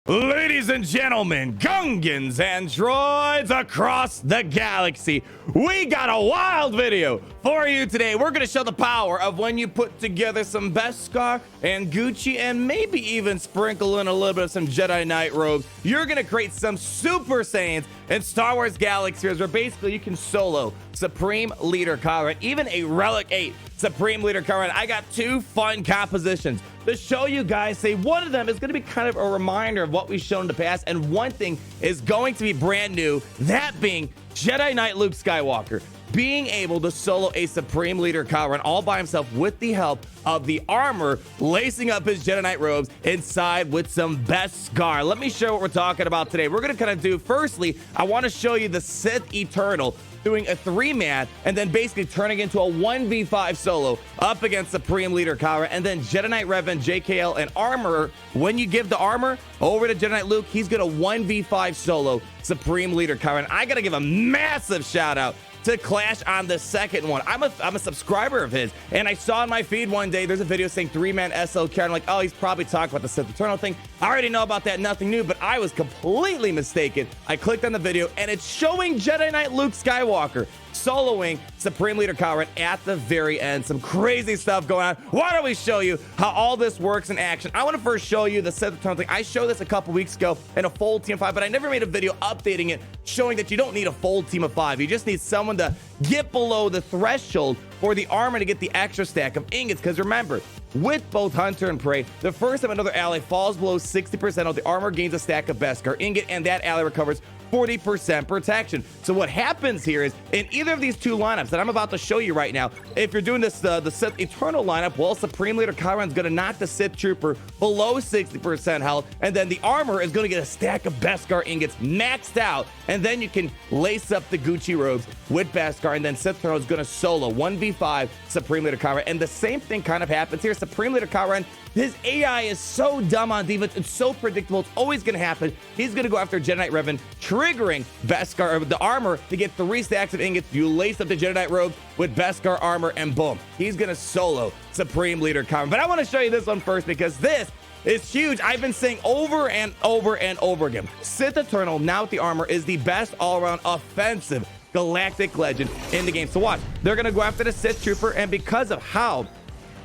Ladies and gentlemen, Gungans and droids across the galaxy, we got a wild video for you today. We're going to show the power of when you put together some Beskar and Gucci and maybe even sprinkle in a little bit of some Jedi Knight robes. You're going to create some Super Saiyans in Star Wars Galaxies where basically you can solo Supreme Leader Kylo Ren, even a Relic 8 Supreme Leader Kylo Ren. I got two fun compositions to show you guys. Say one of them is going to be kind of a reminder of what we've shown in the past, and one thing is going to be brand new, that being Jedi Knight Luke Skywalker being able to solo a Supreme Leader Kylo Ren all by himself with the help of the armor, lacing up his Jedi Knight robes inside with some Beskar. Let me show what we're talking about today. We're going to kind of do, firstly, I want to show you the Sith Eternal doing a 3-man and then basically turning into a 1v5 solo up against Supreme Leader Kylo Ren, and then Jedi Knight Revan, JKL, and armor. When you give the armor over to Jedi Knight Luke, he's going to 1v5 solo Supreme Leader Kylo Ren. I got to give a massive shout out to Clash on the second one. I'm a subscriber of his, and I saw in my feed one day there's a video saying 3-man SLK. I'm like, oh, he's probably talking about the Sith Eternal thing. I already know about that, nothing new, but I was completely mistaken. I clicked on the video and it's showing Jedi Knight Luke Skywalker soloing Supreme Leader Kylo Ren at the very end. Some crazy stuff going on. Why don't we show you how all this works in action? I want to first show you the Sith Eternal thing. I showed this a couple weeks ago in a full team of 5, but I never made a video updating it, showing that you don't need a full team of 5. You just need someone to get below the threshold for the armor to get the extra stack of ingots. Because remember, with both Hunter and Prey, the first time another ally falls below 60% of the armor gains a stack of Beskar ingot, and that ally recovers 40% protection. So what happens here is in either of these two lineups that I'm about to show you right now, if you're doing this the Sith Eternal lineup, well, Supreme Leader Kylo Ren's going to knock the Sith Trooper below 60% health, and then the armor is going to get a stack of Beskar ingots maxed out, and then you can lace up the Gucci robes with Beskar, and then Sith Eternal is going to solo 1v5 Supreme Leader Kylo Ren. And the same thing kind of happens here. Supreme Leader Kylo Ren, his AI is so dumb on defense. It's so predictable. It's always going to happen. He's going to go after Jedi Knight Revan, triggering Beskar, the armor, to get 3 stacks of ingots. You lace up the Jedi Knight robe with Beskar armor, and boom, he's going to solo Supreme Leader Kylo Ren. But I want to show you this one first because this is huge. I've been saying over and over and over again, Sith Eternal, now with the armor, is the best all-around offensive galactic legend in the game. So watch. They're going to go after the Sith Trooper, and because of how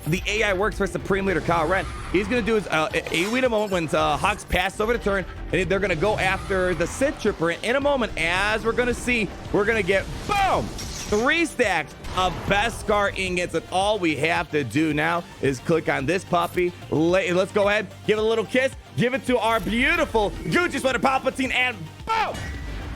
the AI works for Supreme Leader Kylo Ren, he's going to do his AoE in a moment when Hux passes over the turn, and they're going to go after the Sith Trooper. And in a moment, as we're going to see, we're going to get, boom, 3 stacks of Beskar ingots, and all we have to do now is click on this puppy. Let's go ahead, give it a little kiss, give it to our beautiful Gucci sweater Palpatine, and boom!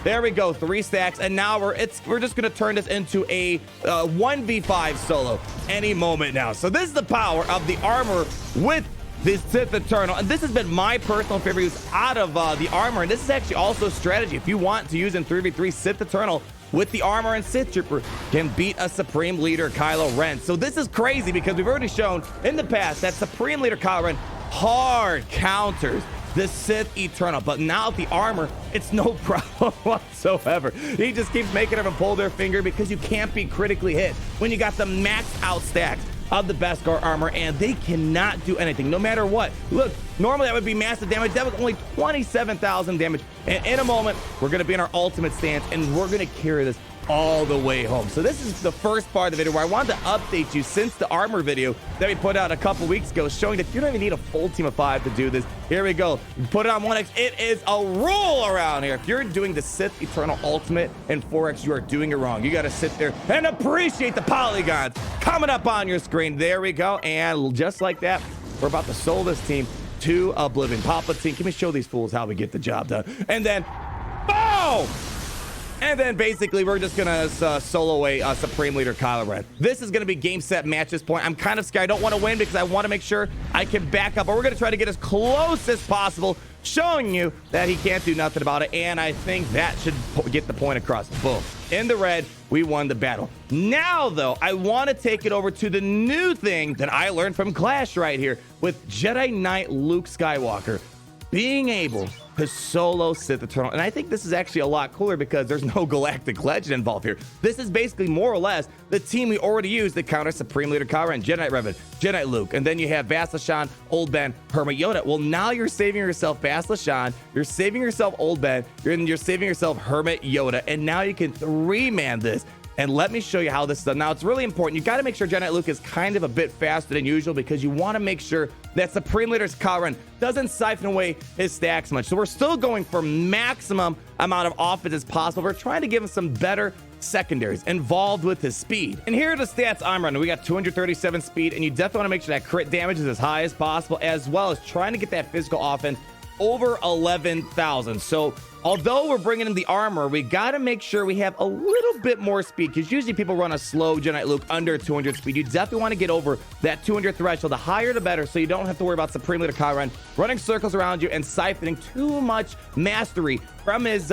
There we go, 3 stacks, and now we're just gonna turn this into a 1v5 solo any moment now. So this is the power of the armor with this Sith Eternal, and this has been my personal favorite use out of the armor. And this is actually also a strategy if you want to use in 3v3. Sith Eternal with the armor and Sith Trooper can beat a Supreme Leader Kylo Ren. So this is crazy because we've already shown in the past that Supreme Leader Kylo Ren hard counters the Sith Eternal, but now with the armor, it's no problem whatsoever. He just keeps making them pull their finger because you can't be critically hit when you got the maxed out stacks of the Beskar armor, and they cannot do anything no matter what. Look, normally that would be massive damage. That was only 27,000 damage, and in a moment we're going to be in our ultimate stance, and we're going to carry this all the way home. So this is the first part of the video where I wanted to update you since the armor video that we put out a couple weeks ago, showing that you don't even need a full team of 5 to do this. Here we go. Put it on 1x. It is a rule around here. If you're doing the Sith Eternal Ultimate in 4x, you are doing it wrong. You got to sit there and appreciate the polygons coming up on your screen. There we go. And just like that, we're about to solo this team to Oblivion. Palpatine, can we show these fools how we get the job done? And then, boom! And then basically we're just gonna solo a Supreme Leader Kylo Ren. This is gonna be game, set, match this point. I'm kind of scared. I don't want to win because I want to make sure I can back up, but we're gonna try to get as close as possible, showing you that he can't do nothing about it. And I think that should get the point across. Boom. In the red, we won the battle. Now, though, I want to take it over to the new thing that I learned from Clash right here with Jedi Knight Luke Skywalker. being able to solo Sith Eternal. And I think this is actually a lot cooler because there's no Galactic Legend involved here. This is basically more or less the team we already used to counter Supreme Leader Kylo Ren, Jedi Revan, Jedi Luke, and then you have Bastila Shan, Old Ben, Hermit Yoda. Well, now you're saving yourself Bastila Shan, you're saving yourself Old Ben, you're saving yourself Hermit Yoda, and now you can 3-man this. And let me show you how this is done. Now, it's really important. You got to make sure Jedi Luke is kind of a bit faster than usual because you want to make sure that Supreme Leader's Kylo Ren doesn't siphon away his stacks much. So we're still going for maximum amount of offense as possible. We're trying to give him some better secondaries involved with his speed. And here are the stats I'm running. We got 237 speed, and you definitely want to make sure that crit damage is as high as possible, as well as trying to get that physical offense over 11,000. So although we're bringing in the armor, we got to make sure we have a little bit more speed because usually people run a slow Jedi Luke under 200 speed. You definitely want to get over that 200 threshold. The higher the better, so you don't have to worry about Supreme Leader Kylo Ren running circles around you and siphoning too much mastery from his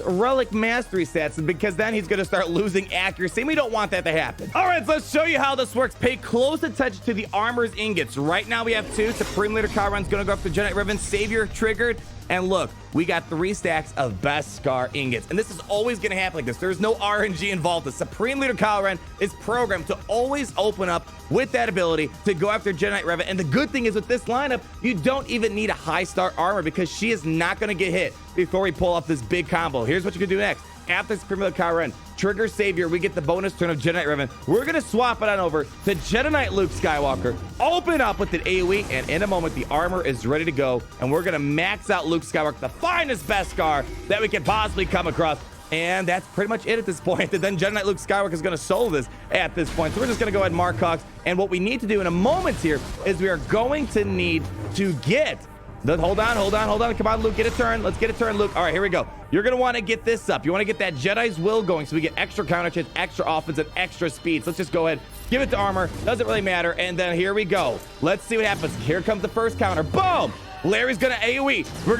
relic mastery stats, because then he's going to start losing accuracy, and we don't want that to happen. All right, so let's show you how this works. Pay close attention to the armor's ingots. Right now we have 2. Supreme Leader Kylo Ren's going to go after Jedi Revan. Savior triggered. And look, we got 3 stacks of Beskar ingots. And this is always going to happen like this. There's no RNG involved. The Supreme Leader Kylo Ren is programmed to always open up with that ability to go after Jedi Revan. And the good thing is with this lineup, you don't even need a high star armor because she is not going to get hit before we pull off this big combo. Here's what you can do next. After Supreme Leader Kylo Ren, trigger Savior, we get the bonus turn of Jedi Revan. We're going to swap it on over to Jedi Knight Luke Skywalker, open up with an AoE, and in a moment, the armor is ready to go, and we're going to max out Luke Skywalker, the finest Beskar that we can possibly come across. And that's pretty much it at this point. And then Jedi Knight Luke Skywalker is going to solo this at this point. So we're just going to go ahead and mark Cox. And what we need to do in a moment here is we are going to need to get hold on. Come on, Luke, get a turn. Let's get a turn, Luke. All right, here we go. You're going to want to get this up. You want to get that Jedi's Will going so we get extra counter chance, extra offense, and extra speed. So let's just go ahead, give it to armor. Doesn't really matter. And then here we go. Let's see what happens. Here comes the first counter. Boom! Larry's gonna AoE. We're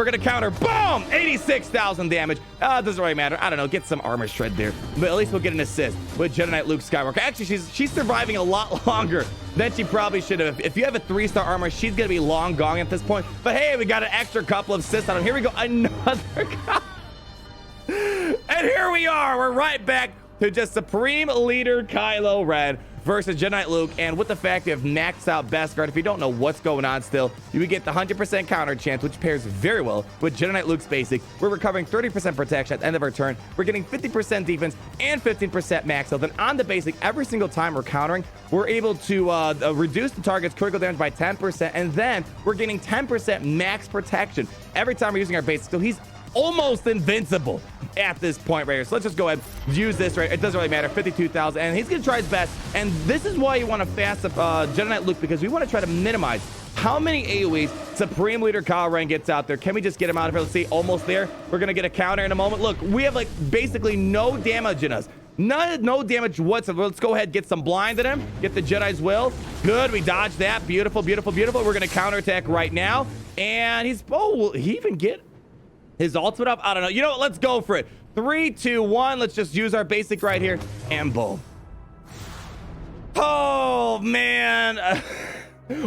gonna counter. Boom! 86,000 damage. Doesn't really matter. I don't know. Get some armor shred there, but at least we'll get an assist with Jedi Knight Luke Skywalker. Actually, she's surviving a lot longer than she probably should have. If you have a 3-star armor, she's gonna be long gone at this point. But hey, we got an extra couple of assists on him. Here we go. Another. And here we are. We're right back to just Supreme Leader Kylo Ren versus Jedi Knight Luke. And with the fact we have maxed out Beskar, if you don't know what's going on still, you would get the 100% counter chance, which pairs very well with Jedi Knight Luke's basic. We're recovering 30% protection at the end of our turn. We're getting 50% defense and 15% max health. And on the basic, every single time we're countering, we're able to reduce the target's critical damage by 10%. And then we're getting 10% max protection every time we're using our basic. So he's almost invincible at this point right here. So let's just go ahead and use this, right? It doesn't really matter. 52,000, and he's gonna try his best. And this is why you want to fast up Jedi Knight Luke, because we want to try to minimize how many AoEs Supreme Leader Kylo Ren gets out there. Can we just get him out of here? Let's see, almost there. We're gonna get a counter in a moment. Look, we have like basically no damage in us. No damage whatsoever. Let's go ahead, get some blind at him. Get the Jedi's Will. Good, we dodged that. Beautiful, beautiful, beautiful. We're gonna counterattack right now. And will he even get his ultimate up? I don't know. You know what? Let's go for it. 3, 2, 1. Let's just use our basic right here. And boom. Oh, man.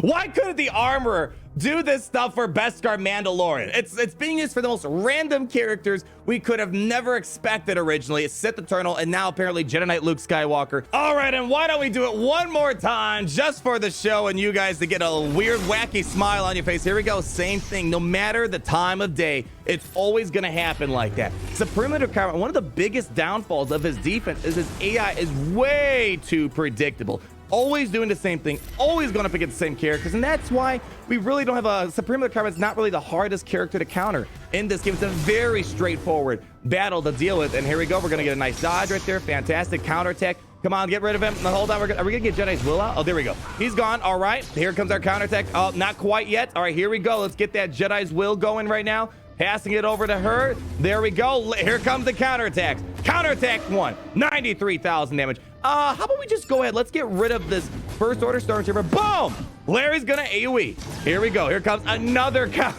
Why couldn't the armorer do this stuff for Beskar Mandalorian? It's being used for the most random characters we could have never expected originally. It's Sith Eternal, and now apparently Jedi Knight Luke Skywalker. All right, and why don't we do it one more time just for the show and you guys to get a weird, wacky smile on your face. Here we go. Same thing. No matter the time of day, it's always going to happen like that. Supreme Leader Kylo Ren, one of the biggest downfalls of his defense is his AI is way too predictable. Always doing the same thing, always going up against the same characters, and that's why we really don't have a Supreme Leader Kylo Ren. It's not really the hardest character to counter in this game. It's a very straightforward battle to deal with, and here we go. We're going to get a nice dodge right there. Fantastic counterattack. Come on, get rid of him. Now, hold on. Are we going to get Jedi's Will out? Oh, there we go. He's gone. All right. Here comes our counterattack. Oh, not quite yet. All right, here we go. Let's get that Jedi's Will going right now. Passing it over to her. There we go. Here comes the counterattacks. Counterattack 1. 93,000 damage. How about we just go ahead? Let's get rid of this First Order Stormtrooper. Boom! Larry's gonna AoE. Here we go. Here comes another counter.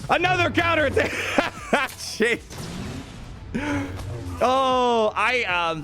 Another counterattack. Jeez. Oh, I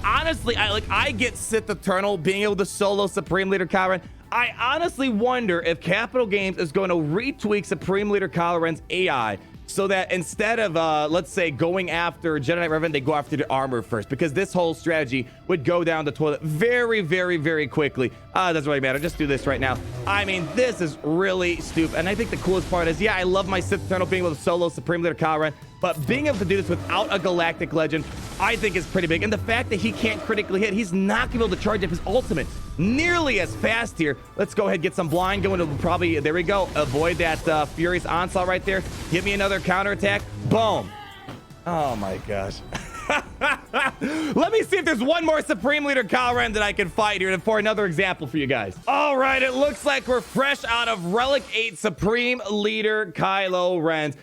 honestly, I get Sith Eternal being able to solo Supreme Leader Kylo Ren. I honestly wonder if Capital Games is going to retweak Supreme Leader Kylo Ren's AI so that instead of, let's say, going after Jedi Knight Revan, they go after the armor first, because this whole strategy would go down the toilet very, very, very quickly. It doesn't really matter. Just do this right now. I mean, this is really stupid. And I think the coolest part is, yeah, I love my Sith Eternal being able to solo Supreme Leader Kylo Ren, but being able to do this without a galactic legend, I think is pretty big. And the fact that he can't critically hit, he's not going to be able to charge up his ultimate nearly as fast here. Let's go ahead and get some blind going to probably, there we go, avoid that furious onslaught right there. Give me another counterattack. Boom. Oh my gosh. Let me see if there's one more Supreme Leader Kylo Ren that I can fight here for another example for you guys. All right, it looks like we're fresh out of Relic 8 Supreme Leader Kylo Ren.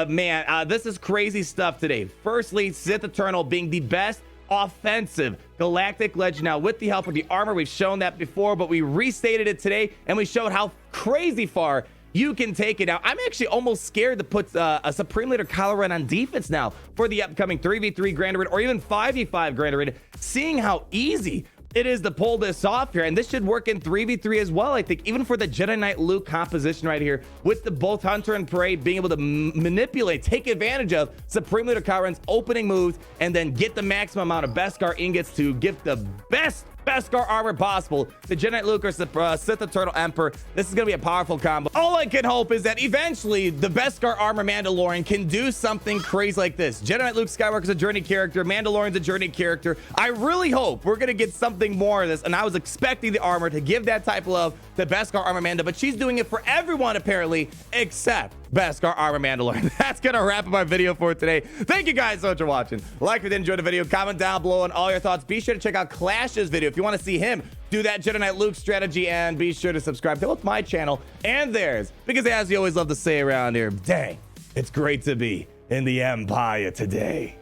Man, this is crazy stuff today. Firstly, Sith Eternal being the best offensive galactic legend. Now, with the help of the armor, we've shown that before, but we restated it today, and we showed how crazy far you can take it. Now, I'm actually almost scared to put a Supreme Leader Kylo Ren on defense now for the upcoming 3v3 Grand Arena or even 5v5 Grand Arena, seeing how easy it is to pull this off here. And this should work in 3v3 as well, I think, even for the Jedi Knight Luke composition right here, with the both Hunter and Prey being able to manipulate, take advantage of Supreme Leader Kylo Ren's opening moves, and then get the maximum amount of Beskar ingots to give the best Beskar armor possible to Jedi Knight Luke or Sith Eternal Emperor. This is going to be a powerful combo. All I can hope is that eventually the Beskar armor Mandalorian can do something crazy like this. Jedi Knight Luke Skywalker is a journey character. Mandalorian's a journey character. I really hope we're going to get something more of this, and I was expecting the armor to give that type of love to Beskar armor Manda, but she's doing it for everyone apparently except Beskar armor Mandalorian. That's gonna wrap up our video for today. Thank you guys so much for watching. Like if you enjoyed the video, comment down below on all your thoughts. Be sure to check out Clash's video if you want to see him do that Jedi Knight Luke strategy, and be sure to subscribe to both my channel and theirs, because as you always love to say around here, dang, it's great to be in the Empire today.